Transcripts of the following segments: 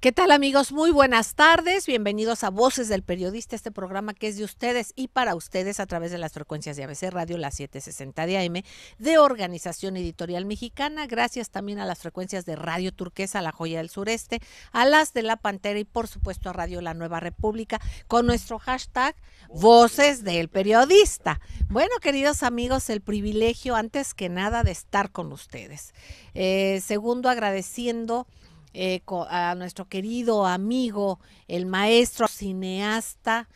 ¿Qué tal, amigos? Muy buenas tardes, bienvenidos a Voces del Periodista, este programa que es de ustedes y para ustedes a través de las frecuencias de ABC Radio, la 760 de AM, de Organización Editorial Mexicana, gracias también a las frecuencias de Radio Turquesa, La Joya del Sureste, a las de La Pantera y por supuesto a Radio La Nueva República, con nuestro hashtag Voces del Periodista. Bueno, queridos amigos, el privilegio antes que nada de estar con ustedes. Segundo, agradeciendo a nuestro querido amigo, el maestro cineasta,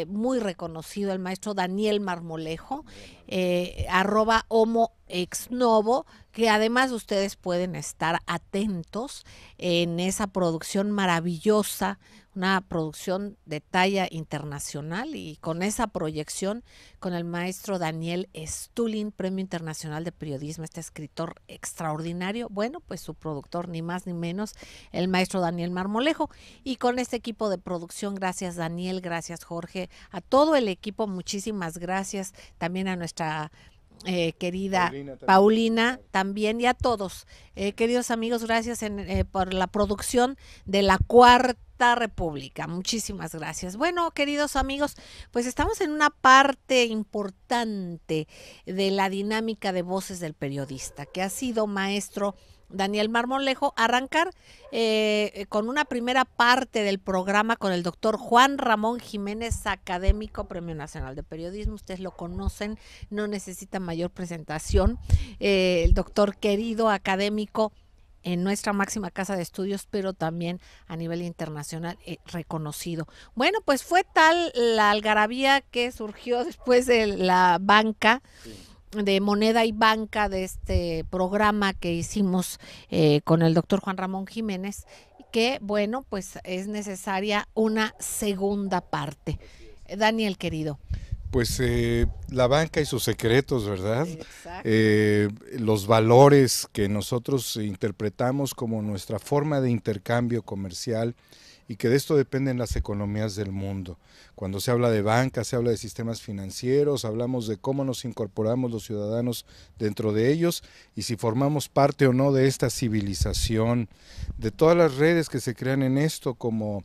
muy reconocido, el maestro Daniel Marmolejo, @homo ex novo, que además ustedes pueden estar atentos en esa producción maravillosa, una producción de talla internacional, y con esa proyección con el maestro Daniel Stulin, Premio Internacional de Periodismo, este escritor extraordinario, bueno, pues su productor ni más ni menos, el maestro Daniel Marmolejo, y con este equipo de producción, gracias Daniel, gracias Jorge, a todo el equipo, muchísimas gracias, también a nuestra querida Paulina también, y a todos, queridos amigos, gracias por la producción de la Cuarta República, muchísimas gracias. Bueno, queridos amigos, pues estamos en una parte importante de la dinámica de Voces del Periodista, que ha sido maestro Daniel Marmolejo, arrancar con una primera parte del programa con el doctor Juan Ramón Jiménez, académico, Premio Nacional de Periodismo, ustedes lo conocen, no necesita mayor presentación, el doctor querido, académico en nuestra máxima casa de estudios, pero también a nivel internacional reconocido. Bueno, pues fue tal la algarabía que surgió después de la banca, sí, de Moneda y Banca, de este programa que hicimos con el doctor Juan Ramón Jiménez, que bueno, pues es necesaria una segunda parte. Daniel, querido. Pues la banca y sus secretos, ¿verdad? Los valores que nosotros interpretamos como nuestra forma de intercambio comercial, y que de esto dependen las economías del mundo. Cuando se habla de banca, se habla de sistemas financieros, hablamos de cómo nos incorporamos los ciudadanos dentro de ellos y si formamos parte o no de esta civilización, de todas las redes que se crean en esto, como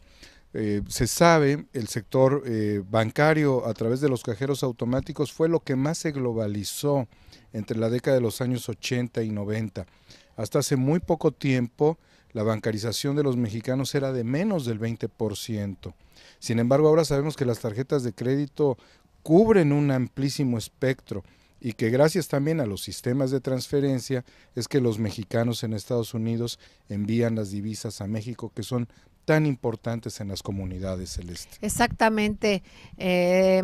se sabe, el sector bancario a través de los cajeros automáticos fue lo que más se globalizó entre la década de los años 80 y 90. Hasta hace muy poco tiempo, la bancarización de los mexicanos era de menos del 20%. Sin embargo, ahora sabemos que las tarjetas de crédito cubren un amplísimo espectro y que gracias también a los sistemas de transferencia es que los mexicanos en Estados Unidos envían las divisas a México, que son tan importantes en las comunidades, Celeste. Exactamente,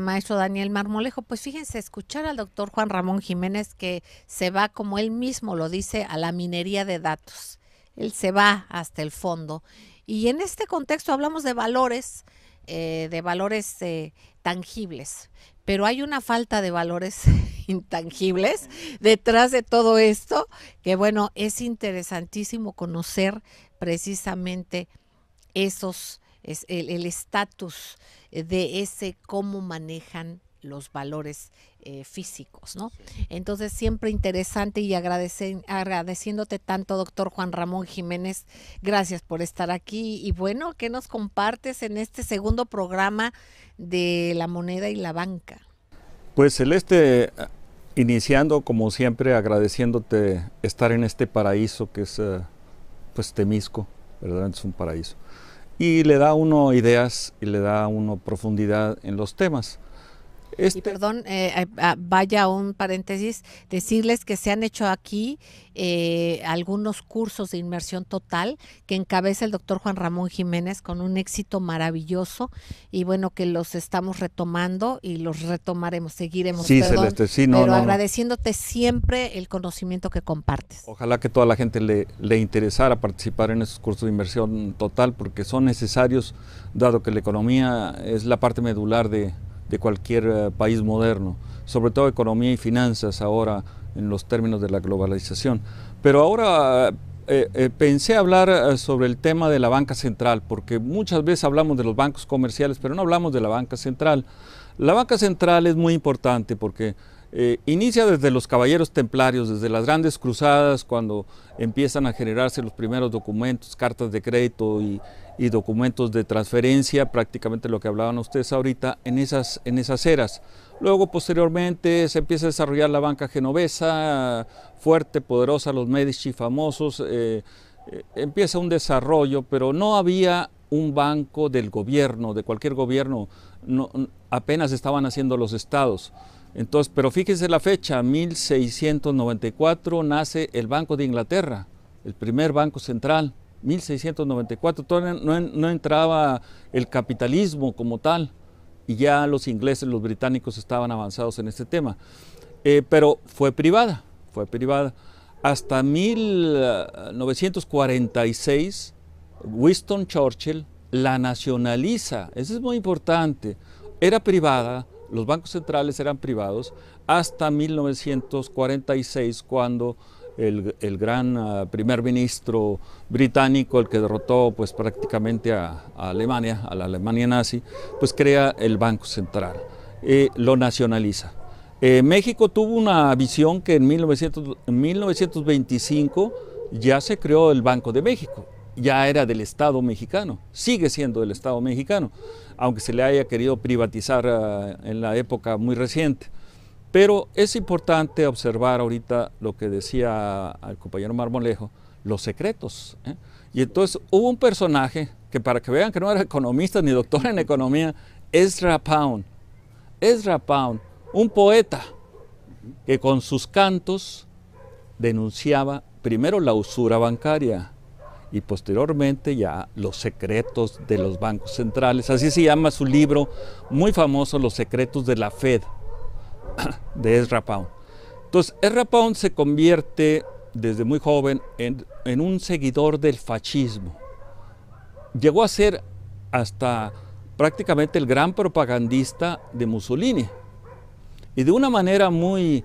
maestro Daniel Marmolejo. Pues fíjense, escuchar al doctor Juan Ramón Jiménez, que se va, como él mismo lo dice, a la minería de datos. Él se va hasta el fondo. Y en este contexto hablamos de valores tangibles, pero hay una falta de valores intangibles detrás de todo esto, que bueno, es interesantísimo conocer precisamente el estatus de ese, cómo manejan los valores físicos, ¿no? Sí. Entonces, siempre interesante, y agradeciéndote tanto, doctor Juan Ramón Jiménez, gracias por estar aquí. Y bueno, ¿qué nos compartes en este segundo programa de La Moneda y la Banca? Pues Celeste, iniciando como siempre, agradeciéndote estar en este paraíso que es pues Temisco, ¿verdad? Es un paraíso. Y le da a uno ideas y le da a uno profundidad en los temas. Y perdón, vaya un paréntesis, decirles que se han hecho aquí algunos cursos de inmersión total que encabeza el doctor Juan Ramón Jiménez con un éxito maravilloso, y bueno, que los estamos retomando y los retomaremos, seguiremos. Sí, perdón, Celeste, sí, pero agradeciéndote siempre el conocimiento que compartes. Ojalá que toda la gente le interesara participar en esos cursos de inmersión total, porque son necesarios, dado que la economía es la parte medular de cualquier país moderno, sobre todo economía y finanzas ahora en los términos de la globalización. Pero ahora pensé hablar sobre el tema de la banca central, porque muchas veces hablamos de los bancos comerciales, pero no hablamos de la banca central. La banca central es muy importante porque Inicia desde los caballeros templarios, desde las grandes cruzadas, cuando empiezan a generarse los primeros documentos, cartas de crédito y documentos de transferencia, prácticamente lo que hablaban ustedes ahorita, en esas eras. Luego, posteriormente, se empieza a desarrollar la banca genovesa, fuerte, poderosa, los Medici famosos, empieza un desarrollo, pero no había un banco del gobierno, de cualquier gobierno, apenas estaban haciendo los estados. Entonces, pero fíjense la fecha, 1694 nace el Banco de Inglaterra, el primer banco central, 1694, todavía no entraba el capitalismo como tal, y ya los ingleses, los británicos estaban avanzados en este tema, pero fue privada, hasta 1946, Winston Churchill la nacionaliza, eso es muy importante, era privada, los bancos centrales eran privados, hasta 1946, cuando el gran primer ministro británico, el que derrotó pues prácticamente a Alemania, a la Alemania nazi, pues crea el Banco Central, lo nacionaliza. México tuvo una visión que en 1925 ya se creó el Banco de México, ya era del Estado mexicano, sigue siendo del Estado mexicano, aunque se le haya querido privatizar en la época muy reciente. Pero es importante observar ahorita lo que decía el compañero Marmolejo, los secretos. Y entonces hubo un personaje que, para que vean que no era economista ni doctor en economía, Ezra Pound, un poeta que con sus cantos denunciaba primero la usura bancaria y posteriormente ya los secretos de los bancos centrales. Así se llama su libro muy famoso, Los secretos de la Fed, de Ezra Pound. Entonces, Ezra Pound se convierte desde muy joven en un seguidor del fascismo. Llegó a ser hasta prácticamente el gran propagandista de Mussolini. Y de una manera muy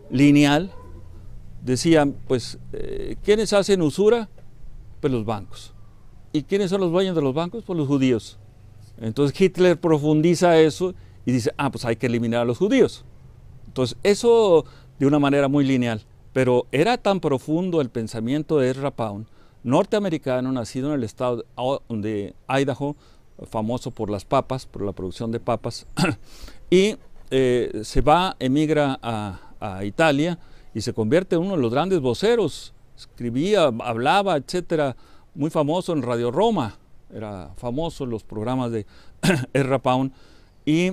lineal decían, pues, ¿quiénes hacen usura? Pues los bancos. ¿Y quiénes son los dueños de los bancos? Pues los judíos. Entonces Hitler profundiza eso y dice, pues hay que eliminar a los judíos. Entonces eso de una manera muy lineal. Pero era tan profundo el pensamiento de Ezra Pound, norteamericano, nacido en el estado de Idaho, famoso por las papas, por la producción de papas, y emigra a Italia y se convierte en uno de los grandes voceros. Escribía, hablaba, etcétera, muy famoso en Radio Roma, era famoso en los programas de Ezra Pound. Y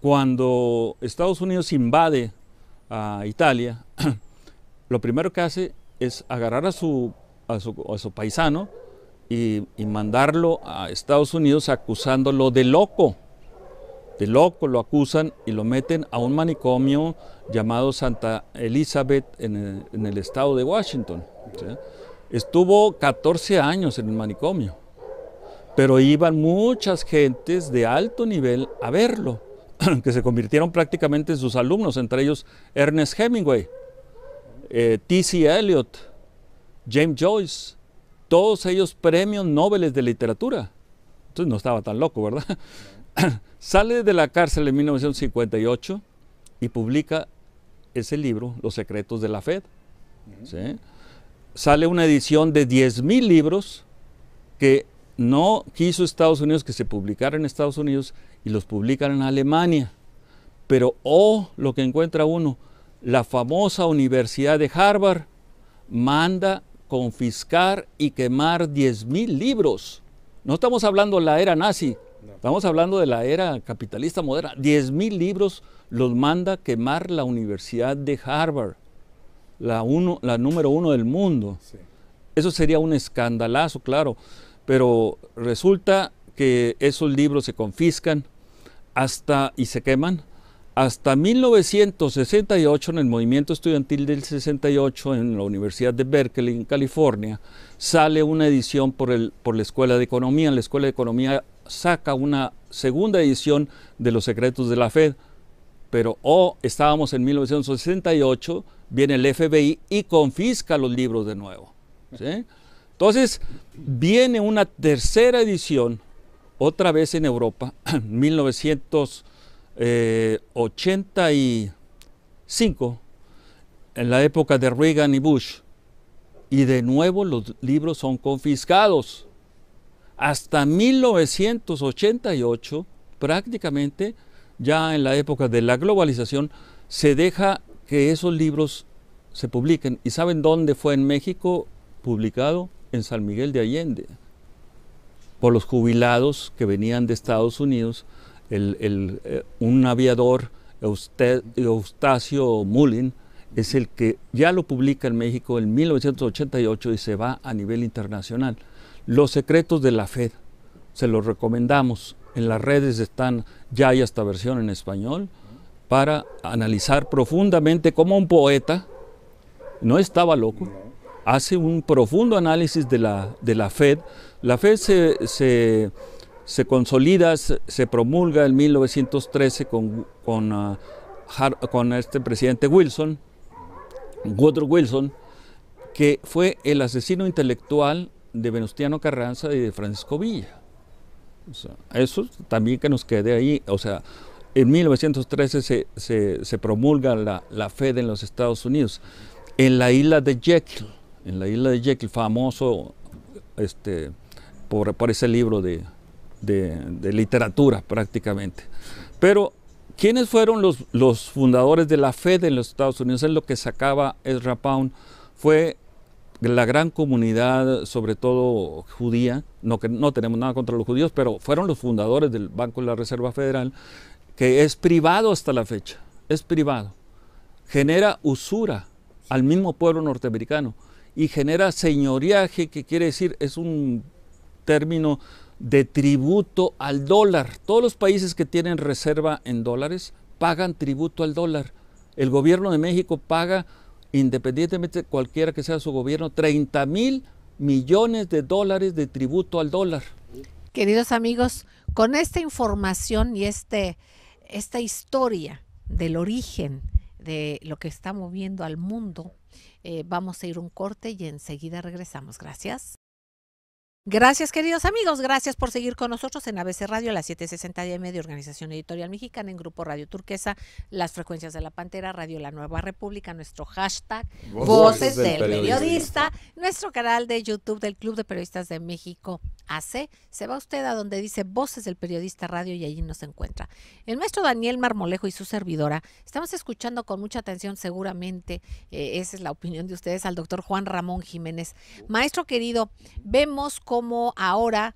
cuando Estados Unidos invade a Italia, lo primero que hace es agarrar a su paisano y mandarlo a Estados Unidos acusándolo de loco. De loco lo acusan y lo meten a un manicomio llamado Santa Elizabeth en el estado de Washington. ¿Sí? Estuvo 14 años en el manicomio, pero iban muchas gentes de alto nivel a verlo, que se convirtieron prácticamente en sus alumnos, entre ellos Ernest Hemingway, T.C. Eliot, James Joyce, todos ellos premios Nobel de literatura. Entonces no estaba tan loco, ¿verdad? Sale de la cárcel en 1958 y publica ese libro, Los secretos de la Fed. ¿Sí? Sale una edición de 10,000 libros que no quiso Estados Unidos que se publicaran en Estados Unidos y los publican en Alemania. Pero lo que encuentra uno, la famosa Universidad de Harvard manda confiscar y quemar 10,000 libros. No estamos hablando de la era nazi, estamos hablando de la era capitalista moderna. 10,000 libros los manda quemar la Universidad de Harvard, la número 1 del mundo. Sí. Eso sería un escandalazo, claro, pero resulta que esos libros se confiscan y se queman. Hasta 1968, en el movimiento estudiantil del 68, en la Universidad de Berkeley, en California, sale una edición por la Escuela de Economía. La Escuela de Economía saca una segunda edición de Los secretos de la Fed, pero estábamos en 1968, viene el FBI y confisca los libros de nuevo. ¿Sí? Entonces, viene una tercera edición, otra vez en Europa, 1980 y 5, en la época de Reagan y Bush, y de nuevo los libros son confiscados. Hasta 1988, prácticamente, ya en la época de la globalización, se deja que esos libros se publiquen. ¿Y saben dónde fue en México publicado? En San Miguel de Allende, por los jubilados que venían de Estados Unidos. Un aviador, Eustacio Mullin, es el que ya lo publica en México en 1988 y se va a nivel internacional. Los secretos de la Fed, se los recomendamos. En las redes están, ya hay esta versión en español, para analizar profundamente cómo un poeta, no estaba loco, hace un profundo análisis de la Fed. La Fed se consolida, se promulga en 1913 con este presidente Wilson, Woodrow Wilson, que fue el asesino intelectual de Venustiano Carranza y de Francisco Villa. O sea, eso también que nos quede ahí. O sea, en 1913 se promulga la Fed en los Estados Unidos. En la isla de Jekyll, famoso por ese libro de literatura prácticamente. Pero, ¿quiénes fueron los fundadores de la Fed en los Estados Unidos? Es lo que sacaba Ezra Pound. Fue la gran comunidad, sobre todo judía, no tenemos nada contra los judíos, pero fueron los fundadores del Banco de la Reserva Federal, que es privado hasta la fecha, es privado. Genera usura al mismo pueblo norteamericano y genera señoriaje, que quiere decir, es un término de tributo al dólar. Todos los países que tienen reserva en dólares pagan tributo al dólar. El gobierno de México paga, independientemente de cualquiera que sea su gobierno, 30,000 millones de dólares de tributo al dólar. Queridos amigos, con esta información y esta historia del origen de lo que está moviendo al mundo, vamos a ir un corte y enseguida regresamos. Gracias. Gracias, queridos amigos, gracias por seguir con nosotros en ABC Radio, las 760 AM de Organización Editorial Mexicana, en Grupo Radio Turquesa, las frecuencias de la Pantera, Radio La Nueva República, nuestro hashtag Voces del Periodista, nuestro canal de YouTube del Club de Periodistas de México AC. Se va usted a donde dice Voces del Periodista Radio y allí nos encuentra. El maestro Daniel Marmolejo y su servidora estamos escuchando con mucha atención, seguramente, esa es la opinión de ustedes, al doctor Juan Ramón Jiménez. Maestro querido, vemos cómo ahora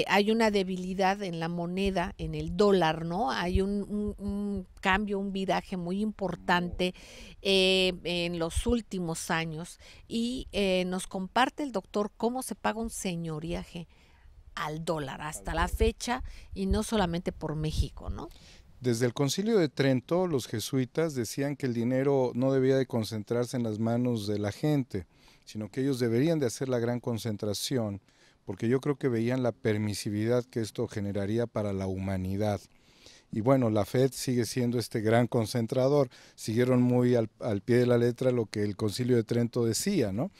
hay una debilidad en la moneda, en el dólar, ¿no? Hay un cambio, un viraje muy importante en los últimos años y nos comparte el doctor cómo se paga un señoriaje al dólar hasta la fecha y no solamente por México, ¿no? Desde el Concilio de Trento, los jesuitas decían que el dinero no debía de concentrarse en las manos de la gente, sino que ellos deberían de hacer la gran concentración, porque yo creo que veían la permisividad que esto generaría para la humanidad. Y bueno, la Fed sigue siendo este gran concentrador, siguieron muy al pie de la letra lo que el Concilio de Trento decía, ¿no?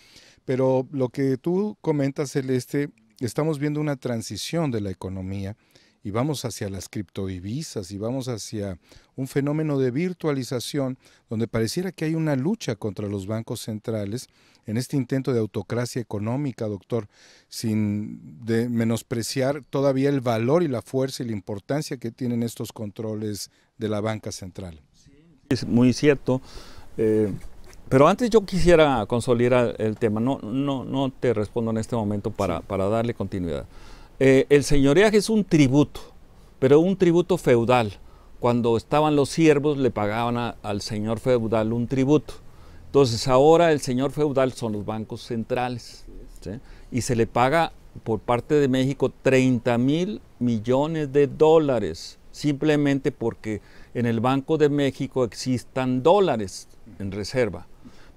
Pero lo que tú comentas, Celeste, estamos viendo una transición de la economía y vamos hacia las criptodivisas y vamos hacia un fenómeno de virtualización donde pareciera que hay una lucha contra los bancos centrales en este intento de autocracia económica, doctor, sin menospreciar todavía el valor y la fuerza y la importancia que tienen estos controles de la banca central. Es muy cierto, pero antes yo quisiera consolidar el tema, no te respondo en este momento para darle continuidad. El señoriaje es un tributo, pero un tributo feudal. Cuando estaban los siervos le pagaban al señor feudal un tributo. Entonces ahora el señor feudal son los bancos centrales, ¿sí? Y se le paga por parte de México 30,000 millones de dólares, simplemente porque en el Banco de México existan dólares en reserva.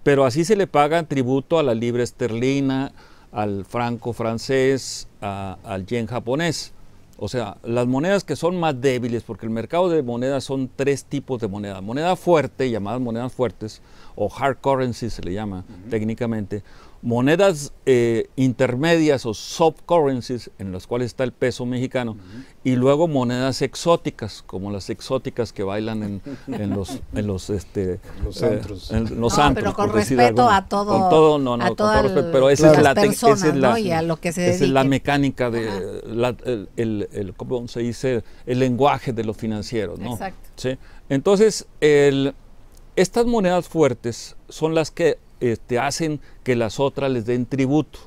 Pero así se le paga tributo a la libra esterlina, al franco francés, al yen japonés. O sea, las monedas que son más débiles, porque el mercado de monedas son 3 tipos de moneda. Moneda fuerte, llamadas monedas fuertes, o hard currency se le llama técnicamente, monedas intermedias o soft currencies, en las cuales está el peso mexicano, y luego monedas exóticas, como las exóticas que bailan en los antros. Pero con respeto a todo. Con todo, con todo respeto, pero esa es la personas, ¿no? Y a lo que se esa es la mecánica de ¿cómo se dice? El lenguaje de los financieros, ¿no? Exacto. ¿Sí? Entonces, estas monedas fuertes son las que hacen que las otras les den tributo,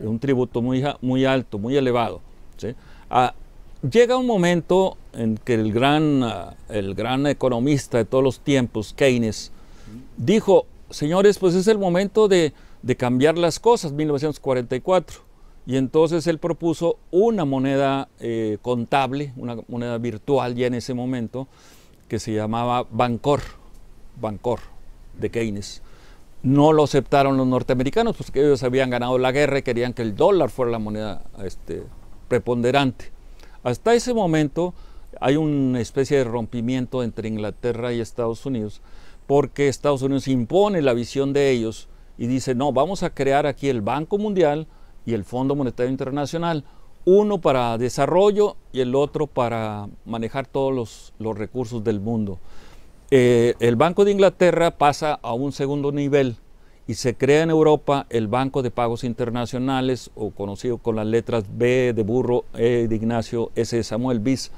un tributo muy alto, muy elevado. ¿Sí? Llega un momento en que el gran economista de todos los tiempos, Keynes, dijo, señores, pues es el momento de cambiar las cosas, 1944. Y entonces él propuso una moneda contable, una moneda virtual ya en ese momento, que se llamaba Bancor de Keynes. No lo aceptaron los norteamericanos, porque ellos habían ganado la guerra y querían que el dólar fuera la moneda preponderante. Hasta ese momento hay una especie de rompimiento entre Inglaterra y Estados Unidos, porque Estados Unidos impone la visión de ellos y dice, no, vamos a crear aquí el Banco Mundial y el Fondo Monetario Internacional, uno para desarrollo y el otro para manejar todos los recursos del mundo. El Banco de Inglaterra pasa a un segundo nivel y se crea en Europa el Banco de Pagos Internacionales, o conocido con las letras B de burro, E de Ignacio, S de Samuel, BIS,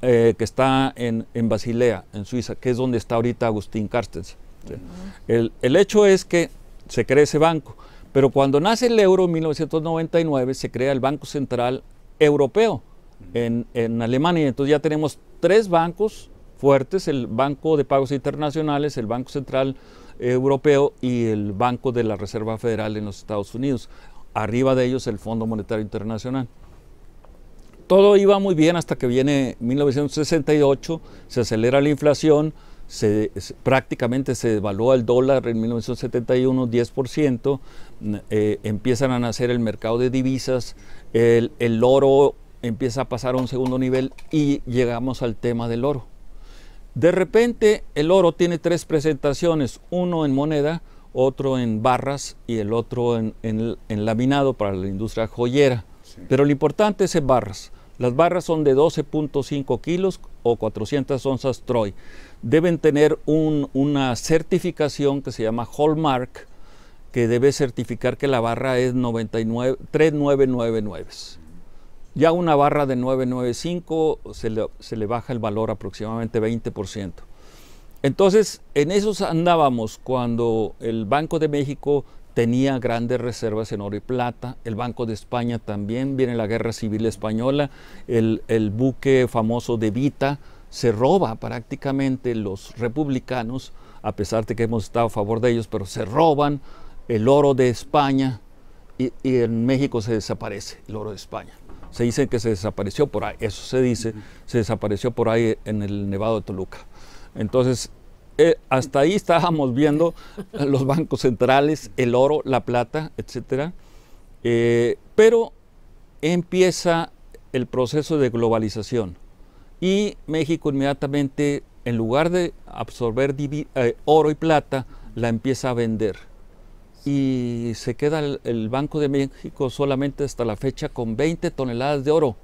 que está en Basilea, en Suiza, que es donde está ahorita Agustín Carstens. ¿Sí? El hecho es que se crea ese banco, pero cuando nace el euro en 1999 se crea el Banco Central Europeo en Alemania. Entonces ya tenemos 3 bancos fuertes, el Banco de Pagos Internacionales, el Banco Central Europeo y el Banco de la Reserva Federal en los Estados Unidos. Arriba de ellos el Fondo Monetario Internacional. Todo iba muy bien hasta que viene 1968, se acelera la inflación, prácticamente se devalúa el dólar en 1971, 10%, empiezan a nacer el mercado de divisas, el oro empieza a pasar a un segundo nivel y llegamos al tema del oro. De repente el oro tiene 3 presentaciones, uno en moneda, otro en barras y el otro en laminado para la industria joyera. Sí. Pero lo importante es en barras. Las barras son de 12.5 kilos o 400 onzas Troy. Deben tener una certificación que se llama Hallmark, que debe certificar que la barra es 3999. Ya una barra de 995 se le baja el valor aproximadamente 20%. Entonces, en esos andábamos cuando el Banco de México tenía grandes reservas en oro y plata, el Banco de España también, viene la Guerra Civil Española, el buque famoso de Vita, se roba prácticamente los republicanos, a pesar de que hemos estado a favor de ellos, pero se roban el oro de España y en México se desaparece el oro de España. Se dice que se desapareció por ahí, eso se dice, se desapareció por ahí en el Nevado de Toluca. Entonces, hasta ahí estábamos viendo los bancos centrales, el oro, la plata, etc. Pero empieza el proceso de globalización y México inmediatamente, en lugar de absorber oro y plata, la empieza a vender. Y se queda el Banco de México solamente hasta la fecha con 20 toneladas de oro,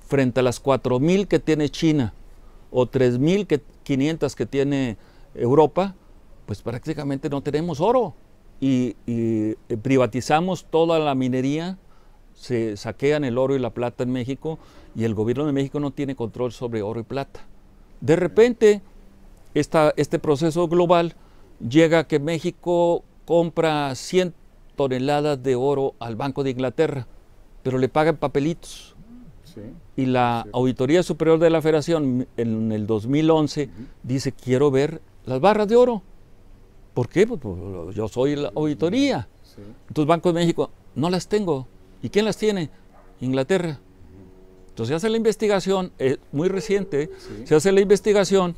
frente a las 4,000 que tiene China o 3,500 que tiene Europa, pues prácticamente no tenemos oro. Y privatizamos toda la minería, se saquean el oro y la plata en México y el gobierno de México no tiene control sobre oro y plata. De repente, este proceso global llega a que México compra 100 toneladas de oro al Banco de Inglaterra, pero le pagan papelitos. Sí, y la Auditoría Superior de la Federación en el 2011 dice, quiero ver las barras de oro. ¿Por qué? Pues yo soy la auditoría. Sí. Entonces Banco de México, no las tengo. ¿Y quién las tiene? Inglaterra. Entonces se hace la investigación, muy reciente, sí. Se hace la investigación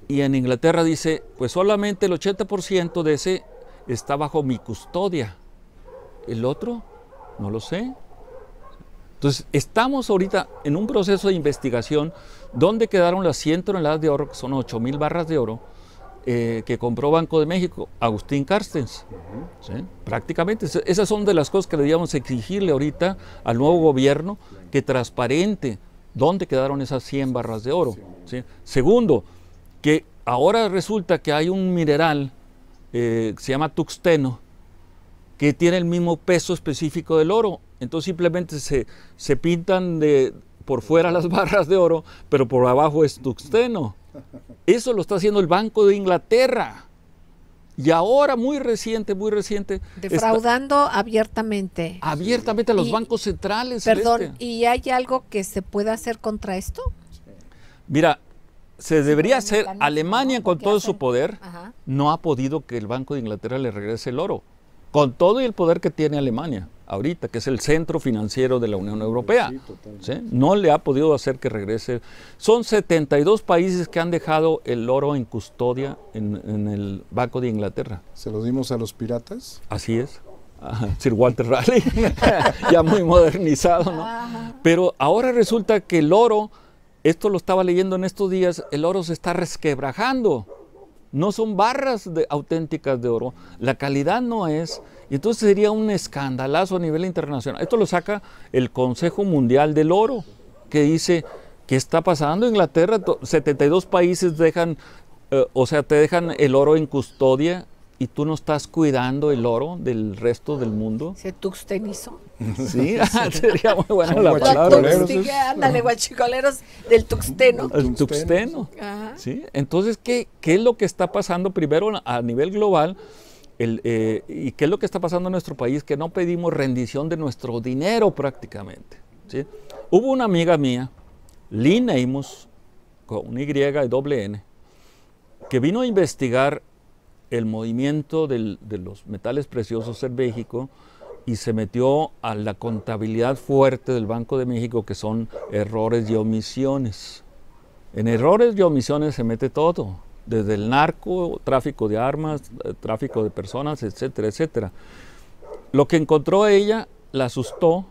y en Inglaterra dice, pues solamente el 80% de ese está bajo mi custodia. El otro, no lo sé. Entonces, estamos ahorita en un proceso de investigación donde quedaron las 100 toneladas de oro, que son 8,000 barras de oro, que compró Banco de México, Agustín Carstens. ¿Sí? Prácticamente, esas son de las cosas que deberíamos exigirle ahorita al nuevo gobierno, que transparente dónde quedaron esas 100 barras de oro. ¿Sí? Segundo, que ahora resulta que hay un mineral que se llama tuxteno, que tiene el mismo peso específico del oro. Entonces simplemente se pintan por fuera las barras de oro, pero por abajo es tuxteno. Eso lo está haciendo el Banco de Inglaterra. Y ahora, muy reciente... defraudando abiertamente. Abiertamente a los bancos centrales. Perdón, ¿y hay algo que se pueda hacer contra esto? Mira, se debería hacer. Alemania, con todo su poder, no ha podido que el Banco de Inglaterra le regrese el oro. Con todo y el poder que tiene Alemania ahorita, que es el centro financiero de la Unión Europea. ¿Sí? No le ha podido hacer que regrese. Son 72 países que han dejado el oro en custodia en el Banco de Inglaterra. ¿Se lo dimos a los piratas? Así es. Sir Walter Raleigh, ya muy modernizado, ¿no? Pero ahora resulta que el oro, esto lo estaba leyendo en estos días, el oro se está resquebrajando. No son barras auténticas de oro, la calidad no es, y entonces sería un escandalazo a nivel internacional. Esto lo saca el Consejo Mundial del Oro, que dice, ¿qué está pasando? Inglaterra, 72 países dejan, te dejan el oro en custodia, y tú no estás cuidando el oro del resto del mundo. Se tuxtenizó. Sí, sería muy buena la palabra. Ándale, guachicoleros del tuxteno. El tuxteno. ¿Sí? Entonces, ¿qué es lo que está pasando primero a nivel global? ¿Y qué es lo que está pasando en nuestro país? Que no pedimos rendición de nuestro dinero prácticamente. ¿Sí? Hubo una amiga mía, Lynn Amos, con Y y doble N, que vino a investigar el movimiento de los metales preciosos en México y se metió a la contabilidad fuerte del Banco de México, que son errores y omisiones. En errores y omisiones se mete todo, desde el narco, tráfico de armas, tráfico de personas, etcétera, etcétera. Lo que encontró ella la asustó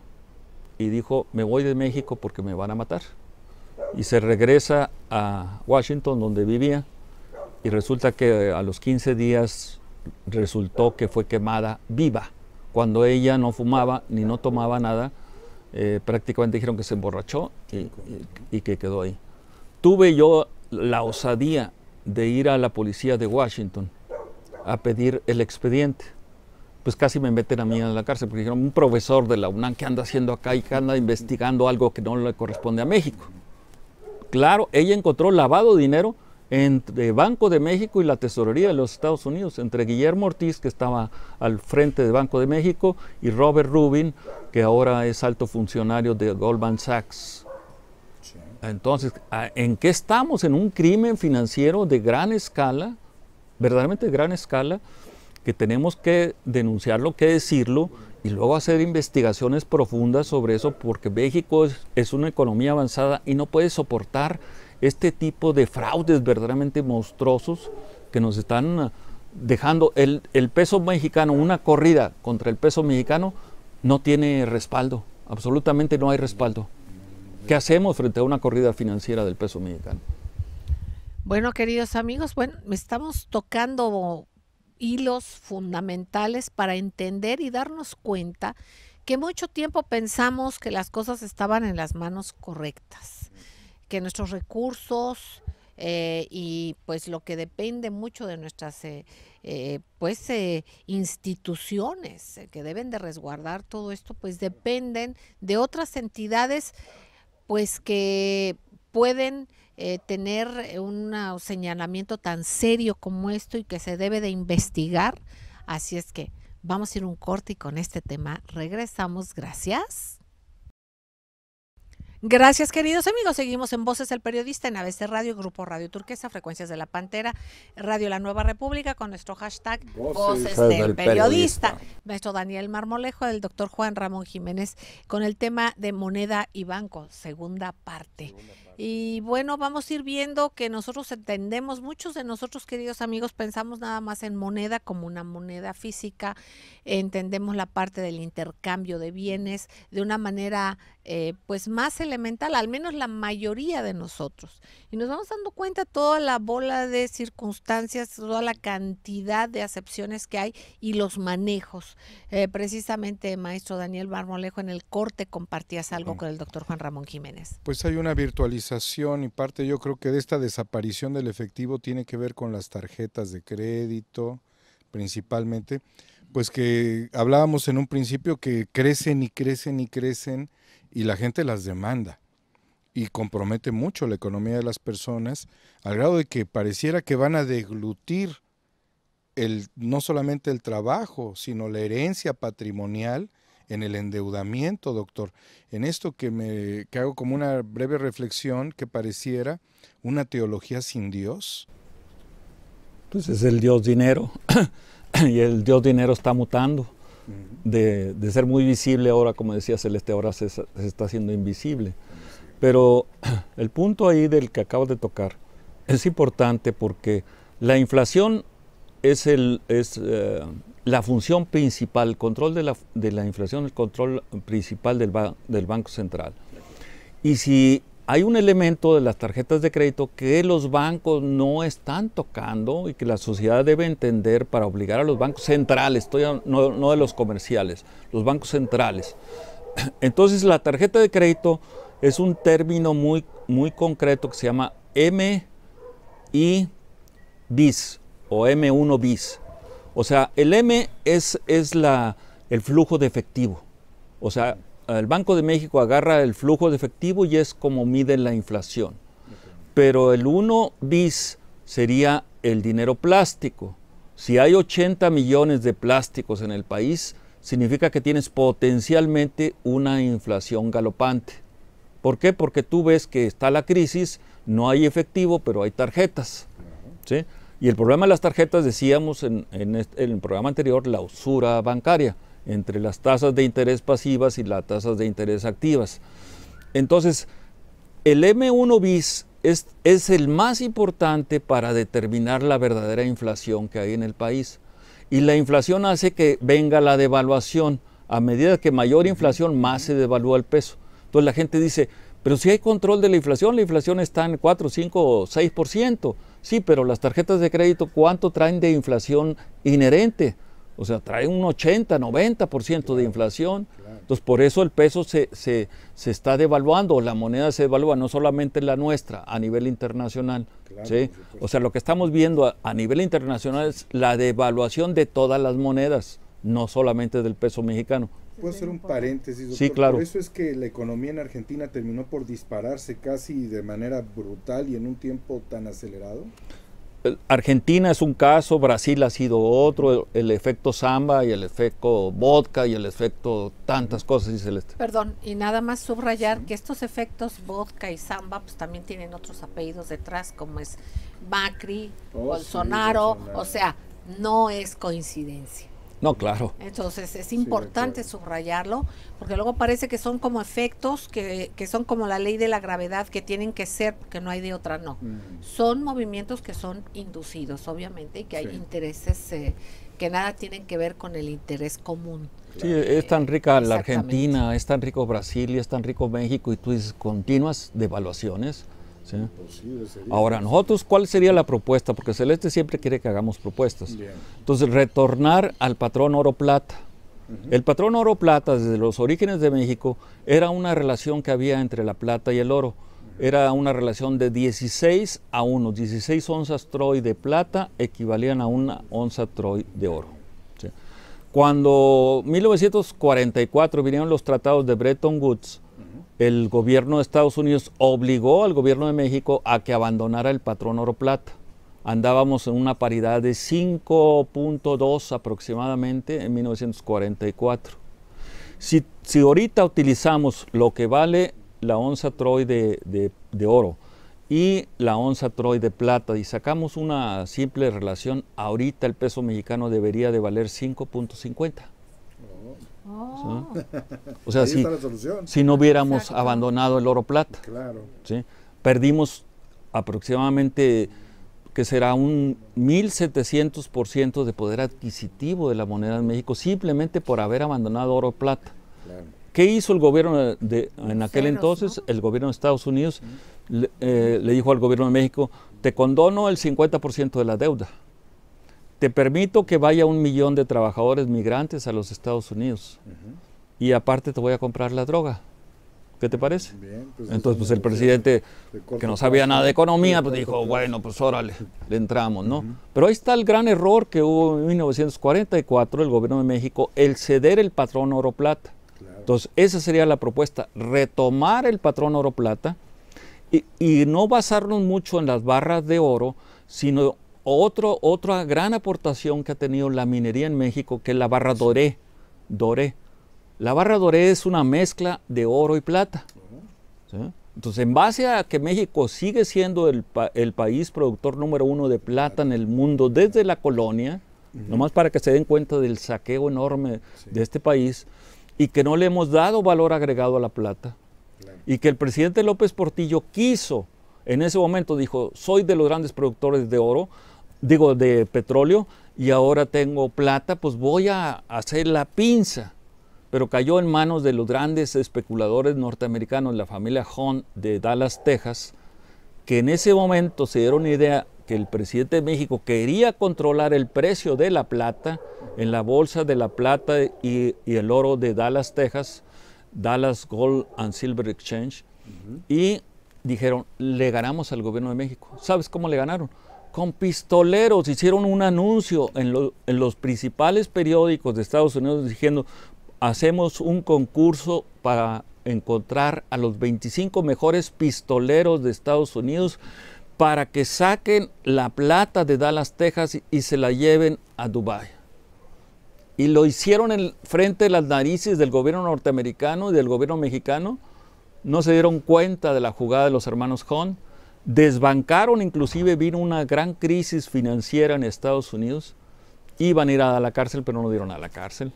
y dijo, me voy de México porque me van a matar. Y se regresa a Washington, donde vivía, y resulta que a los 15 días resultó que fue quemada viva. Cuando ella no fumaba ni no tomaba nada, prácticamente dijeron que se emborrachó y que quedó ahí. Tuve yo la osadía de ir a la policía de Washington a pedir el expediente. Pues casi me meten a mí a la cárcel, porque dijeron, un profesor de la UNAM que anda haciendo acá y que anda investigando algo que no le corresponde a México. Claro, ella encontró lavado de dinero entre Banco de México y la Tesorería de los Estados Unidos, entre Guillermo Ortiz, que estaba al frente de Banco de México, y Robert Rubin, que ahora es alto funcionario de Goldman Sachs. Entonces, ¿en qué estamos? En un crimen financiero de gran escala, verdaderamente de gran escala, que tenemos que denunciarlo, que decirlo, y luego hacer investigaciones profundas sobre eso, porque México es una economía avanzada y no puede soportar este tipo de fraudes verdaderamente monstruosos que nos están dejando. El peso mexicano, una corrida contra el peso mexicano, no tiene respaldo, absolutamente no hay respaldo. ¿Qué hacemos frente a una corrida financiera del peso mexicano? Bueno, queridos amigos, estamos tocando hilos fundamentales para entender y darnos cuenta que mucho tiempo pensamos que las cosas estaban en las manos correctas, que nuestros recursos y pues lo que depende mucho de nuestras instituciones que deben de resguardar todo esto, pues dependen de otras entidades pues que pueden tener un señalamiento tan serio como esto y que se debe de investigar. Así es que vamos a ir a un corte y con este tema regresamos. Gracias. Gracias, queridos amigos. Seguimos en Voces del Periodista en ABC Radio, Grupo Radio Turquesa, Frecuencias de la Pantera, Radio La Nueva República, con nuestro hashtag Voces del Periodista. Maestro Daniel Marmolejo, el doctor Juan Ramón Jiménez, con el tema de moneda y banco, segunda parte. Y bueno, vamos a ir viendo que nosotros entendemos, muchos de nosotros, queridos amigos, pensamos nada más en moneda como una moneda física, entendemos la parte del intercambio de bienes de una manera pues más elemental, al menos la mayoría de nosotros. Y nos vamos dando cuenta toda la bola de circunstancias, toda la cantidad de acepciones que hay y los manejos. Precisamente, maestro Daniel Marmolejo, en el corte compartías algo con el doctor Juan Ramón Jiménez. Pues hay una virtualización y parte yo creo que de esta desaparición del efectivo tiene que ver con las tarjetas de crédito, principalmente, pues que hablábamos en un principio que crecen y crecen y crecen y la gente las demanda y compromete mucho la economía de las personas al grado de que pareciera que van a deglutir no solamente el trabajo, sino la herencia patrimonial en el endeudamiento, doctor. En esto que hago como una breve reflexión que pareciera una teología sin Dios. Pues es el Dios dinero y el Dios dinero está mutando. De ser muy visible ahora, como decía Celeste, ahora se está haciendo invisible. Pero el punto ahí del que acabas de tocar es importante porque la inflación es la función principal, el control de la inflación, el control principal del Banco Central. Y si hay un elemento de las tarjetas de crédito que los bancos no están tocando y que la sociedad debe entender para obligar a los bancos centrales, no de los comerciales, los bancos centrales. Entonces la tarjeta de crédito es un término muy, muy concreto que se llama MI bis o M1 bis. O sea, el M es el flujo de efectivo. O sea, el Banco de México agarra el flujo de efectivo y es como mide la inflación. Pero el 1 bis sería el dinero plástico. Si hay 80 millones de plásticos en el país, significa que tienes potencialmente una inflación galopante. ¿Por qué? Porque tú ves que está la crisis, no hay efectivo, pero hay tarjetas, ¿sí? Y el problema de las tarjetas, decíamos en el programa anterior, la usura bancaria, entre las tasas de interés pasivas y las tasas de interés activas. Entonces, el M1 bis es el más importante para determinar la verdadera inflación que hay en el país. Y la inflación hace que venga la devaluación. A medida que mayor inflación, más se devalúa el peso. Entonces la gente dice, pero si hay control de la inflación está en 4, 5 o 6%. Sí, pero las tarjetas de crédito, ¿cuánto traen de inflación inherente? O sea, trae un 80, 90% de inflación. Entonces, por eso el peso se está devaluando, la moneda se devalúa, no solamente la nuestra, a nivel internacional. ¿Sí? O sea, lo que estamos viendo a nivel internacional es la devaluación de todas las monedas, no solamente del peso mexicano. ¿Puedo hacer un paréntesis, doctor? Sí, claro. Por eso es que la economía en Argentina terminó por dispararse casi de manera brutal y en un tiempo tan acelerado. Argentina es un caso, Brasil ha sido otro, el efecto samba y el efecto vodka y el efecto tantas cosas, y Celeste. Perdón, y nada más subrayar que estos efectos vodka y samba pues también tienen otros apellidos detrás, como es Macri, Bolsonaro, sí, o sea, no es coincidencia. No, claro. Entonces es importante subrayarlo, porque luego parece que son como efectos, que son como la ley de la gravedad, que tienen que ser, porque no hay de otra, no. Son movimientos que son inducidos, obviamente, y que hay intereses que nada tienen que ver con el interés común. Sí, es tan rica la Argentina, es tan rico Brasil y es tan rico México, y tú dices, continuas devaluaciones. ¿Sí? Ahora, nosotros, ¿cuál sería la propuesta? Porque Celeste siempre quiere que hagamos propuestas. Bien. Entonces, retornar al patrón oro-plata. El patrón oro-plata, desde los orígenes de México, era una relación que había entre la plata y el oro. Era una relación de 16 a 1. 16 onzas troy de plata equivalían a una onza troy de oro. ¿Sí? Cuando en 1944 vinieron los tratados de Bretton Woods, el gobierno de Estados Unidos obligó al gobierno de México a que abandonara el patrón oro-plata. Andábamos en una paridad de 5.2 aproximadamente en 1944. Si ahorita utilizamos lo que vale la onza troy de oro y la onza troy de plata y sacamos una simple relación, ahorita el peso mexicano debería de valer 5.50. ¿Sí? O sea, si no hubiéramos abandonado el oro plata. Claro. ¿Sí? perdimos aproximadamente, que será un 1700% de poder adquisitivo de la moneda en México, simplemente por haber abandonado oro y plata. Claro. ¿Qué hizo el gobierno en aquel entonces? ¿No? El gobierno de Estados Unidos le dijo al gobierno de México, te condono el 50% de la deuda. Te permito que vaya 1 millón de trabajadores migrantes a los Estados Unidos. Y aparte te voy a comprar la droga. ¿Qué te parece? Bien, pues entonces, pues el presidente, que no sabía nada de economía, pues dijo, bueno, pues órale, le entramos, ¿no? Pero ahí está el gran error que hubo en 1944, el gobierno de México, el ceder el patrón oro-plata. Claro. Entonces, esa sería la propuesta, retomar el patrón oro-plata y no basarnos mucho en las barras de oro, sino otra gran aportación que ha tenido la minería en México, que es la barra doré. La barra doré es una mezcla de oro y plata. ¿Sí? Entonces, en base a que México sigue siendo el país productor número 1 de plata en el mundo desde la colonia, nomás para que se den cuenta del saqueo enorme de este país, y que no le hemos dado valor agregado a la plata, y que el presidente López Portillo quiso, en ese momento dijo, soy de los grandes productores de oro, de petróleo, y ahora tengo plata, pues voy a hacer la pinza. Pero cayó en manos de los grandes especuladores norteamericanos, la familia Hunt de Dallas, Texas, que en ese momento se dieron idea que el presidente de México quería controlar el precio de la plata en la bolsa de la plata y el oro de Dallas, Texas, Dallas Gold and Silver Exchange, y dijeron, le ganamos al gobierno de México. ¿Sabes cómo le ganaron? Con pistoleros. Hicieron un anuncio en los principales periódicos de Estados Unidos diciendo, hacemos un concurso para encontrar a los 25 mejores pistoleros de Estados Unidos para que saquen la plata de Dallas, Texas y se la lleven a Dubái. Y lo hicieron frente a las narices del gobierno norteamericano y del gobierno mexicano. No se dieron cuenta de la jugada de los hermanos Hunt. Desbancaron, inclusive vino una gran crisis financiera en Estados Unidos. Iban a ir a la cárcel, pero no dieron a la cárcel.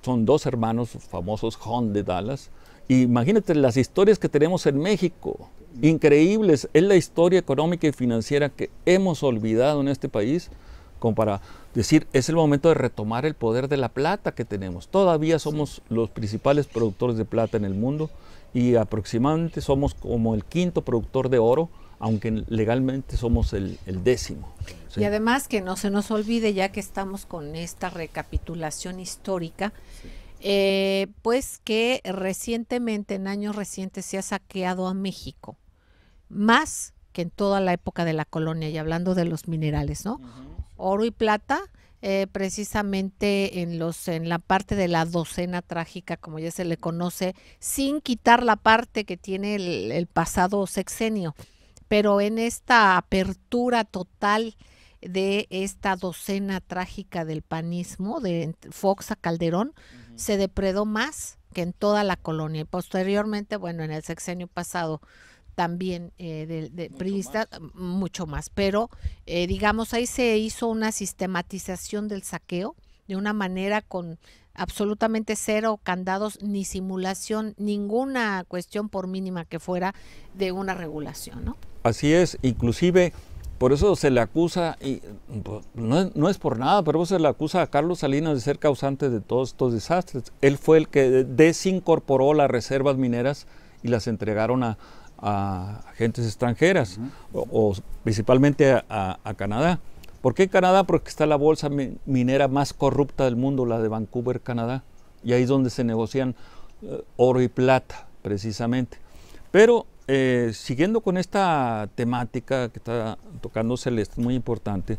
Son 2 hermanos famosos Hunt de Dallas. Y imagínate las historias que tenemos en México, increíbles. Es la historia económica y financiera que hemos olvidado en este país, como para decir, es el momento de retomar el poder de la plata que tenemos. Todavía somos los principales productores de plata en el mundo y aproximadamente somos como el 5º productor de oro, aunque legalmente somos el 10º. ¿Sí? Y además que no se nos olvide, ya que estamos con esta recapitulación histórica, pues que recientemente, en años recientes, se ha saqueado a México, más que en toda la época de la colonia, y hablando de los minerales, ¿no? Oro y plata, precisamente en la parte de la docena trágica, como ya se le conoce, sin quitar la parte que tiene el pasado sexenio. Pero en esta apertura total de esta docena trágica del panismo, de Fox a Calderón, se depredó más que en toda la colonia. Y posteriormente, bueno, en el sexenio pasado también de priista, mucho más. Pero, digamos, ahí se hizo una sistematización del saqueo de una manera con absolutamente 0 candados, ni simulación, ninguna cuestión, por mínima que fuera, de una regulación, ¿no? Así es, inclusive por eso se le acusa, y no es por nada, pero se le acusa a Carlos Salinas de ser causante de todos estos desastres. Él fue el que desincorporó las reservas mineras y las entregaron a agentes extranjeras, o principalmente a Canadá. ¿Por qué Canadá? Porque está la bolsa minera más corrupta del mundo, la de Vancouver, Canadá, y ahí es donde se negocian oro y plata, precisamente. Pero siguiendo con esta temática que está tocando Celeste, muy importante,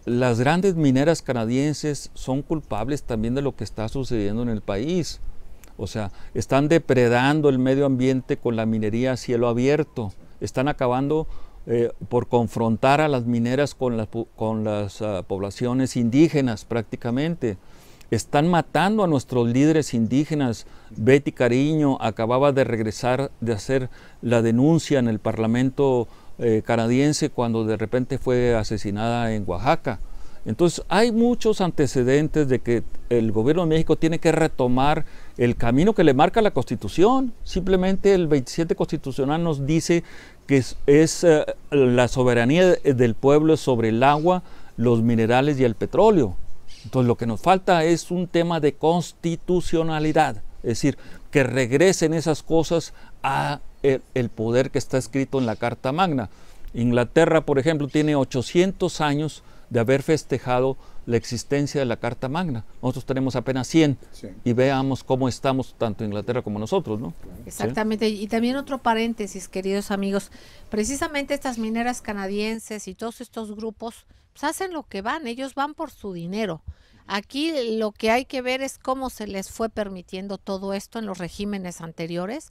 las grandes mineras canadienses son culpables también de lo que está sucediendo en el país. O sea, están depredando el medio ambiente con la minería a cielo abierto, están acabando por confrontar a las mineras con las poblaciones indígenas prácticamente. Están matando a nuestros líderes indígenas. Betty Cariño acababa de regresar de hacer la denuncia en el Parlamento canadiense cuando de repente fue asesinada en Oaxaca. Entonces hay muchos antecedentes de que el gobierno de México tiene que retomar el camino que le marca la Constitución. Simplemente el 27 Constitucional nos dice que es la soberanía del pueblo sobre el agua, los minerales y el petróleo. Entonces lo que nos falta es un tema de constitucionalidad, es decir, que regresen esas cosas a el poder que está escrito en la Carta Magna. Inglaterra, por ejemplo, tiene 800 años de haber festejado la existencia de la Carta Magna. Nosotros tenemos apenas 100, sí. Y veamos cómo estamos tanto Inglaterra como nosotros, ¿no? Exactamente. ¿Sí? Y también otro paréntesis, queridos amigos, precisamente estas mineras canadienses y todos estos grupos pues hacen lo que van, ellos van por su dinero. Aquí lo que hay que ver es cómo se les fue permitiendo todo esto en los regímenes anteriores.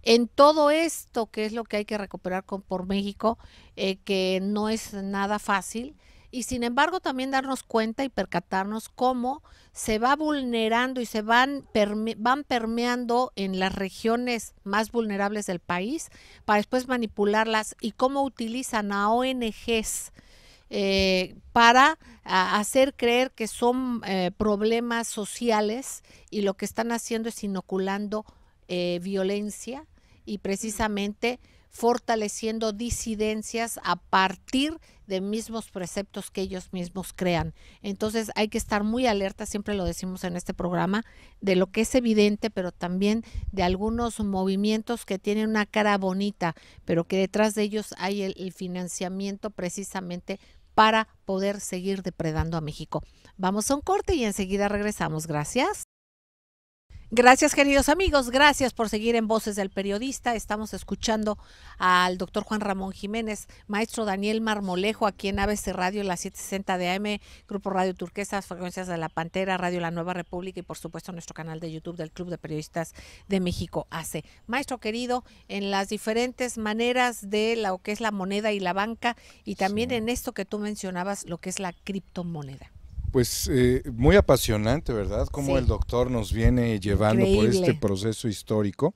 En todo esto, que es lo que hay que recuperar por México, que no es nada fácil, y sin embargo también darnos cuenta y percatarnos cómo se va vulnerando y se van permeando en las regiones más vulnerables del país para después manipularlas, y cómo utilizan a ONGs para hacer creer que son problemas sociales, y lo que están haciendo es inoculando violencia y precisamente fortaleciendo disidencias a partir de mismos preceptos que ellos mismos crean. Entonces hay que estar muy alerta, siempre lo decimos en este programa, de lo que es evidente, pero también de algunos movimientos que tienen una cara bonita, pero que detrás de ellos hay el financiamiento precisamente para poder seguir depredando a México. Vamos a un corte y enseguida regresamos. Gracias. Gracias, queridos amigos, gracias por seguir en Voces del Periodista. Estamos escuchando al doctor Juan Ramón Jiménez, maestro Daniel Marmolejo, aquí en ABC Radio, la 760 de AM, Grupo Radio Turquesa, Frecuencias de la Pantera, Radio La Nueva República y por supuesto nuestro canal de YouTube del Club de Periodistas de México, AC. Maestro querido, en las diferentes maneras de lo que es la moneda y la banca, y también en esto que tú mencionabas, lo que es la criptomoneda. Pues muy apasionante, ¿verdad? Cómo el doctor nos viene llevando por este proceso histórico,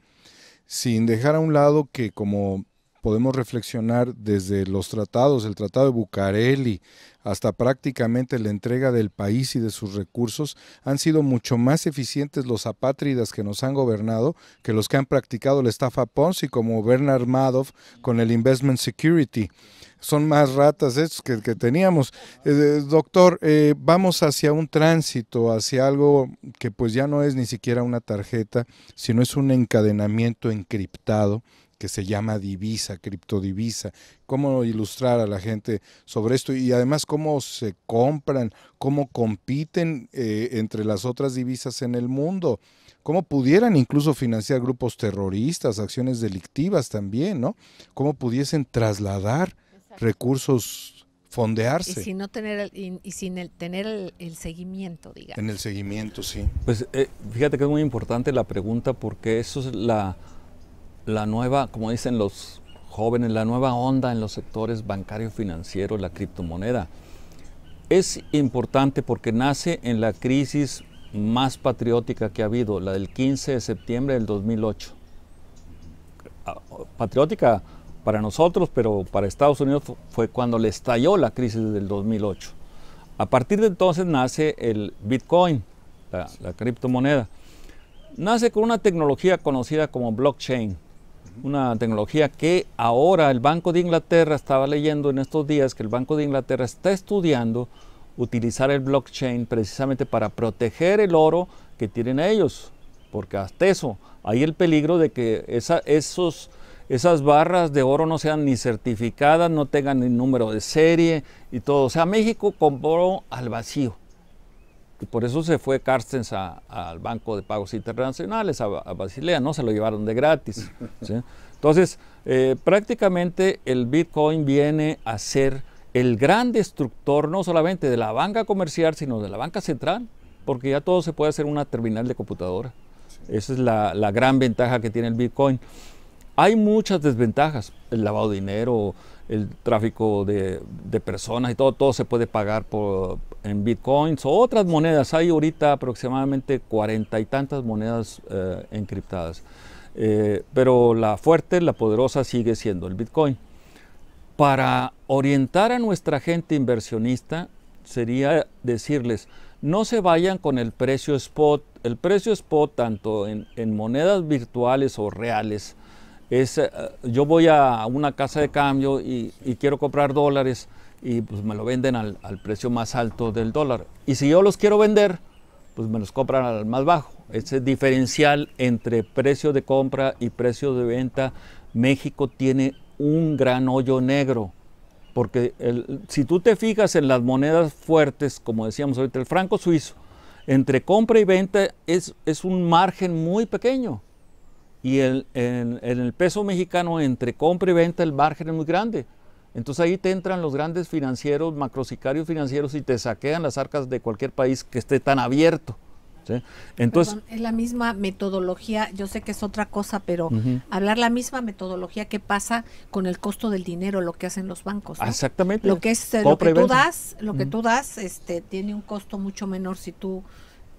sin dejar a un lado que, como podemos reflexionar desde los tratados, el Tratado de Bucareli, hasta prácticamente la entrega del país y de sus recursos, han sido mucho más eficientes los apátridas que nos han gobernado que los que han practicado la estafa Ponzi, como Bernard Madoff con el Investment Security. Son más ratas estos que teníamos. Doctor, vamos hacia un tránsito, hacia algo que pues ya no es ni siquiera una tarjeta, sino es un encadenamiento encriptado que se llama divisa, criptodivisa. ¿Cómo ilustrar a la gente sobre esto? Y además, ¿cómo se compran, cómo compiten entre las otras divisas en el mundo? ¿Cómo pudieran incluso financiar grupos terroristas, acciones delictivas también, ¿no? ¿Cómo pudiesen trasladar recursos, fondearse? Y sin no tener tener el seguimiento, digamos. En el seguimiento, sí. Pues fíjate que es muy importante la pregunta, porque eso es la nueva, como dicen los jóvenes, la nueva onda en los sectores bancario financiero, la criptomoneda. Es importante porque nace en la crisis más patriótica que ha habido, la del 15 de septiembre del 2008. Patriótica para nosotros, pero para Estados Unidos fue cuando le estalló la crisis del 2008. A partir de entonces nace el Bitcoin, la criptomoneda. Nace con una tecnología conocida como blockchain, una tecnología que ahora el Banco de Inglaterra, estaba leyendo en estos días que el Banco de Inglaterra está estudiando utilizar el blockchain precisamente para proteger el oro que tienen ellos, porque hasta eso, hay el peligro de que esas barras de oro no sean ni certificadas, no tengan ni número de serie y todo. O sea, México compró al vacío. Y por eso se fue Carstens al Banco de Pagos Internacionales, a Basilea, no se lo llevaron de gratis, ¿sí? Entonces, prácticamente el Bitcoin viene a ser el gran destructor, no solamente de la banca comercial, sino de la banca central, porque ya todo se puede hacer en una terminal de computadora. Esa es la gran ventaja que tiene el Bitcoin. Hay muchas desventajas, el lavado de dinero, el tráfico de personas y todo se puede pagar en bitcoins o otras monedas. Hay ahorita aproximadamente 40 y tantas monedas encriptadas. Pero la fuerte, la poderosa sigue siendo el Bitcoin. Para orientar a nuestra gente inversionista sería decirles, no se vayan con el precio spot. El precio spot, tanto en monedas virtuales o reales, yo voy a una casa de cambio y quiero comprar dólares y pues me lo venden al precio más alto del dólar. Y si yo los quiero vender, pues me los compran al más bajo. Ese diferencial entre precio de compra y precio de venta, México tiene un gran hoyo negro. Porque si tú te fijas en las monedas fuertes, como decíamos ahorita, el franco suizo, entre compra y venta es un margen muy pequeño. Y en el peso mexicano, entre compra y venta, el margen es muy grande. Entonces ahí te entran los grandes financieros, macrosicarios financieros, y te saquean las arcas de cualquier país que esté tan abierto, ¿sí? Entonces, perdón, es la misma metodología, yo sé que es otra cosa, pero hablar la misma metodología que pasa con el costo del dinero, lo que hacen los bancos, ¿no? Exactamente. Lo que es lo que tú das, tiene un costo mucho menor si tú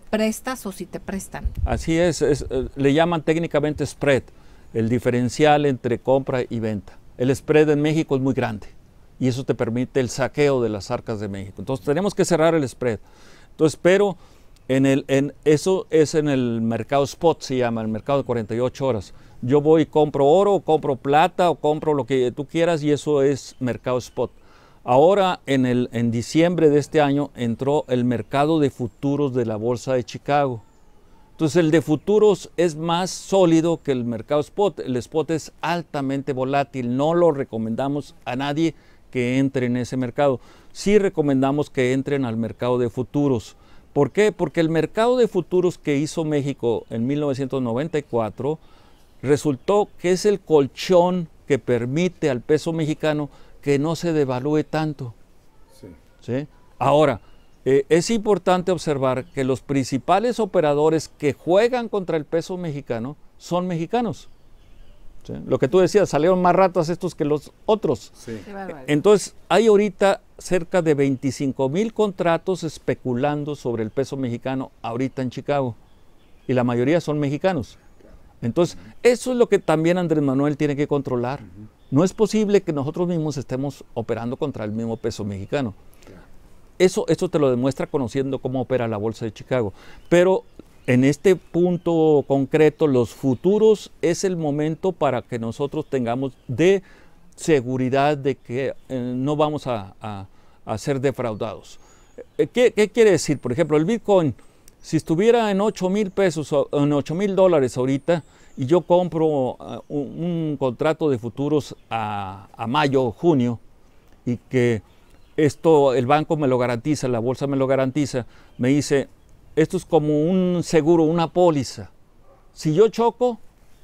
prestas o si te prestan. Así es, le llaman técnicamente spread, el diferencial entre compra y venta. El spread en México es muy grande y eso te permite el saqueo de las arcas de México. Entonces tenemos que cerrar el spread. Entonces, pero eso es en el mercado spot, se llama, el mercado de 48 horas. Yo voy y compro oro, o compro plata, o compro lo que tú quieras, y eso es mercado spot. Ahora, en diciembre de este año, entró el mercado de futuros de la Bolsa de Chicago. Entonces, el de futuros es más sólido que el mercado spot. El spot es altamente volátil. No lo recomendamos a nadie que entre en ese mercado. Sí recomendamos que entren al mercado de futuros. ¿Por qué? Porque el mercado de futuros que hizo México en 1994 resultó que es el colchón que permite al peso mexicano que no se devalúe tanto. Sí. ¿Sí? Ahora, es importante observar que los principales operadores que juegan contra el peso mexicano son mexicanos. ¿Sí? Lo que tú decías, salieron más ratas estos que los otros. Sí. Entonces, hay ahorita cerca de 25,000 contratos especulando sobre el peso mexicano ahorita en Chicago. Y la mayoría son mexicanos. Entonces, eso es lo que también Andrés Manuel tiene que controlar. No es posible que nosotros mismos estemos operando contra el mismo peso mexicano. Eso te lo demuestra conociendo cómo opera la Bolsa de Chicago. Pero en este punto concreto, los futuros es el momento para que nosotros tengamos de seguridad de que no vamos a ser defraudados. ¿Qué quiere decir? Por ejemplo, el Bitcoin, si estuviera en 8,000 pesos o en 8,000 dólares ahorita, y yo compro un contrato de futuros a mayo o junio, y que esto el banco me lo garantiza, la bolsa me lo garantiza, me dice, esto es como un seguro, una póliza. Si yo choco,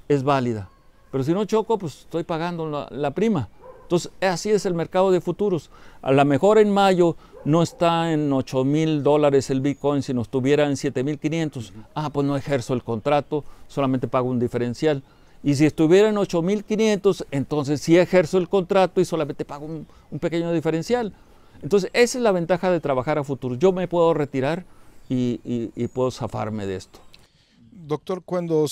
es válida, pero si no choco, pues estoy pagando la prima. Entonces, así es el mercado de futuros. A lo mejor en mayo no está en 8,000 dólares el Bitcoin, sino estuviera en 7,500. Pues no ejerzo el contrato, solamente pago un diferencial. Y si estuviera en 8,500, entonces sí ejerzo el contrato y solamente pago un pequeño diferencial. Entonces, esa es la ventaja de trabajar a futuro. Yo me puedo retirar y puedo zafarme de esto. Doctor, cuando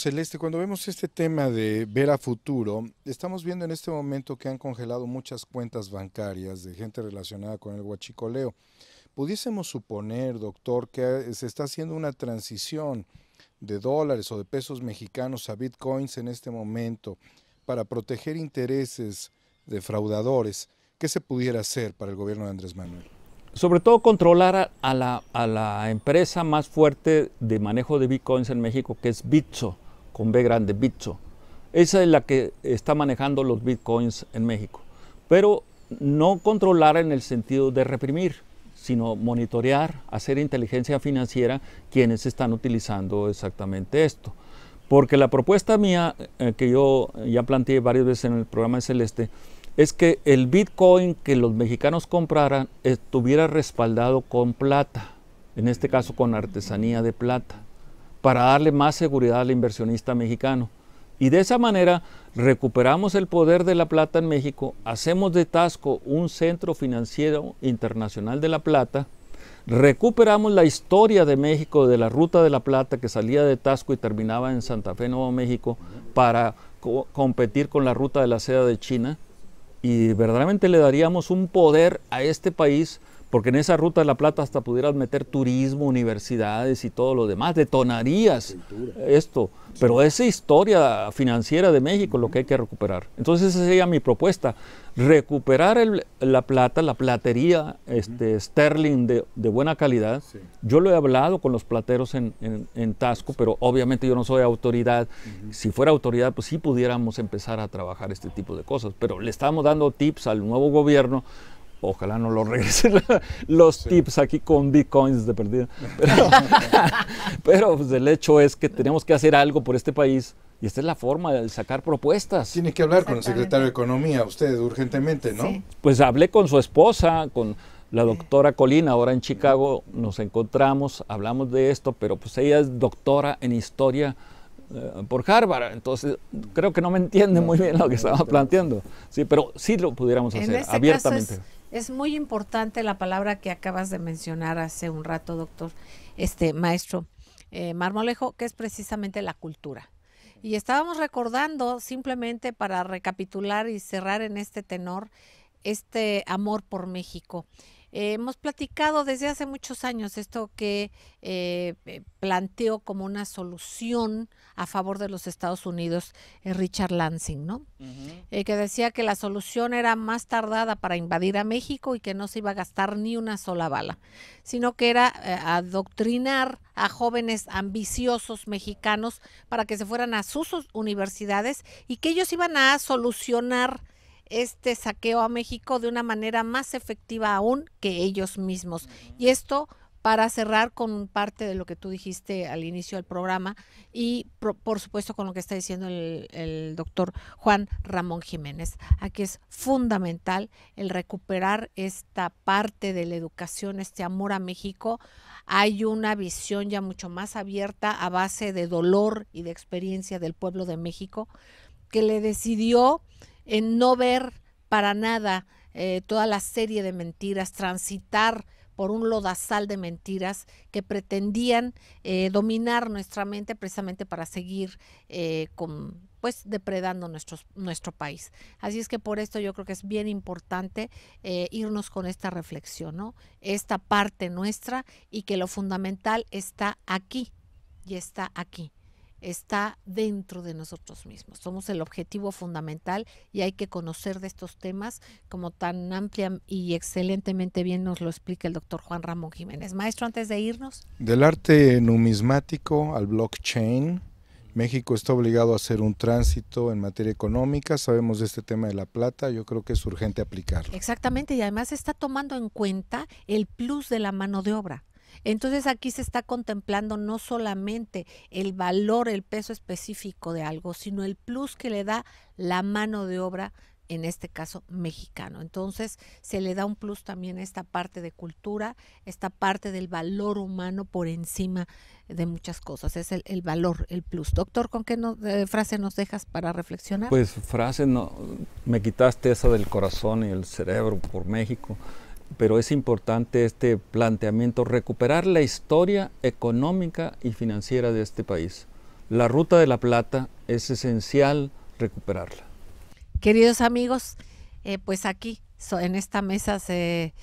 vemos este tema de ver a futuro, estamos viendo en este momento que han congelado muchas cuentas bancarias de gente relacionada con el huachicoleo. ¿Pudiésemos suponer, doctor, que se está haciendo una transición de dólares o de pesos mexicanos a bitcoins en este momento para proteger intereses defraudadores? ¿Qué se pudiera hacer para el gobierno de Andrés Manuel? Sobre todo controlar a la empresa más fuerte de manejo de bitcoins en México, que es Bitso, con B grande, Bitso. Esa es la que está manejando los bitcoins en México. Pero no controlar en el sentido de reprimir, sino monitorear, hacer inteligencia financiera quienes están utilizando exactamente esto. Porque la propuesta mía, que yo ya planteé varias veces en el programa de Celeste, es que el Bitcoin que los mexicanos compraran estuviera respaldado con plata, en este caso con artesanía de plata, para darle más seguridad al inversionista mexicano. Y de esa manera recuperamos el poder de la plata en México, hacemos de Tasco un centro financiero internacional de la plata, recuperamos la historia de México de la ruta de la plata que salía de Tasco y terminaba en Santa Fe, Nuevo México, para competir con la ruta de la seda de China. Y verdaderamente le daríamos un poder a este país porque en esa ruta de la plata hasta pudieras meter turismo, universidades y todo lo demás, detonarías esto, pero esa historia financiera de México es lo que hay que recuperar. Entonces esa sería mi propuesta, recuperar la plata, la platería sterling de buena calidad. Sí. Yo lo he hablado con los plateros en Taxco, pero obviamente yo no soy autoridad. Si fuera autoridad, pues sí pudiéramos empezar a trabajar este tipo de cosas, pero le estamos dando tips al nuevo gobierno. Ojalá no lo regresen los tips aquí con bitcoins de perdida. Pero pues, el hecho es que tenemos que hacer algo por este país y esta es la forma de sacar propuestas. Tiene que hablar con el secretario de Economía, usted urgentemente, ¿no? Sí. Pues hablé con su esposa, con la doctora Colina, ahora en Chicago nos encontramos, hablamos de esto, pero pues ella es doctora en historia por Harvard, entonces creo que no me entiende muy bien lo que estaba planteando. Sí, pero sí lo pudiéramos hacer abiertamente. Es muy importante la palabra que acabas de mencionar hace un rato, doctor, maestro Marmolejo, que es precisamente la cultura. Y estábamos recordando, simplemente para recapitular y cerrar en este tenor, este amor por México. Hemos platicado desde hace muchos años esto que planteó como una solución a favor de los Estados Unidos Richard Lansing, ¿no? Que decía que la solución era más tardada para invadir a México y que no se iba a gastar ni una sola bala, sino que era adoctrinar a jóvenes ambiciosos mexicanos para que se fueran a sus universidades y que ellos iban a solucionar este saqueo a México de una manera más efectiva aún que ellos mismos. Y esto para cerrar con parte de lo que tú dijiste al inicio del programa y por supuesto con lo que está diciendo el doctor Juan Ramón Jiménez. Aquí es fundamental el recuperar esta parte de la educación, este amor a México. Hay una visión ya mucho más abierta a base de dolor y de experiencia del pueblo de México que le decidió en no ver para nada toda la serie de mentiras, transitar por un lodazal de mentiras que pretendían dominar nuestra mente precisamente para seguir depredando nuestro país. Así es que por esto yo creo que es bien importante irnos con esta reflexión, ¿no? Esta parte nuestra y que lo fundamental está aquí y está aquí. Está dentro de nosotros mismos. Somos el objetivo fundamental y hay que conocer de estos temas como tan amplia y excelentemente bien nos lo explica el doctor Juan Ramón Jiménez. Maestro, antes de irnos. Del arte numismático al blockchain, México está obligado a hacer un tránsito en materia económica. Sabemos de este tema de la plata, yo creo que es urgente aplicarlo. Exactamente, y además está tomando en cuenta el plus de la mano de obra. Entonces aquí se está contemplando no solamente el valor, el peso específico de algo, sino el plus que le da la mano de obra, en este caso mexicano. Entonces se le da un plus también a esta parte de cultura, esta parte del valor humano por encima de muchas cosas. Es el valor, el plus. Doctor, ¿con qué frase nos dejas para reflexionar? Pues frase, no, me quitaste esa del corazón y el cerebro por México. Pero es importante este planteamiento, recuperar la historia económica y financiera de este país. La ruta de la plata es esencial recuperarla. Queridos amigos, pues aquí en esta mesa se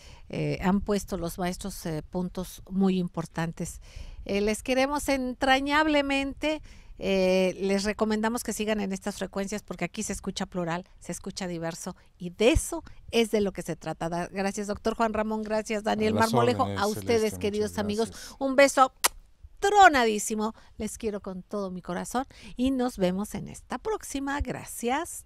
han puesto los maestros puntos muy importantes. Les queremos entrañablemente. Les recomendamos que sigan en estas frecuencias porque aquí se escucha plural, se escucha diverso y de eso es de lo que se trata. Gracias, doctor Juan Ramón, gracias, Daniel Marmolejo, a ustedes, Celeste, queridos amigos, un beso tronadísimo, les quiero con todo mi corazón y nos vemos en esta próxima. Gracias.